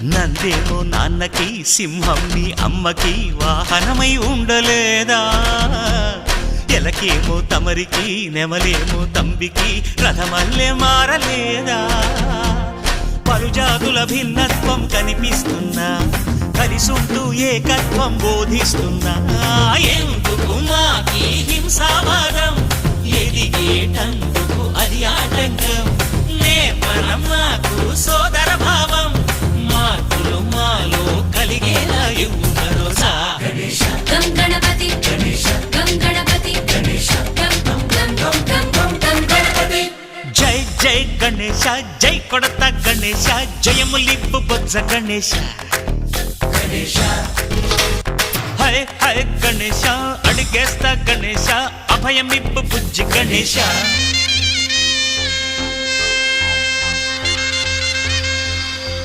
నందేమో నాన్నకి సింహం నీ అమ్మకి వాహనమై ఉండలేదా ఎలకేమో తమరికి నెమలేమో తంబికి రథమల్లే మారలేదా పలుజాతుల భిన్నత్వం కనిపిస్తున్నా కలిసుంటూ ఏకత్వం బోధిస్తున్నా ఎందుకు మాకి హింసావాదం ఎదిగేటందుకు అది ఆటంకం నేపరం మాకు సోదర భావం మార్పులు మాలో కలిగేలా ఇవ్వు భరోసా గం గణపతి గం గణపతి గం గణపతి జై జై గణేశ జై కొడత గణేశ జయములిప్పు బొజ్జ గణేశ హై హై గణేశ అడిగేస్తా గణేశ అభయమిప్పు బుజ్జి గణేశ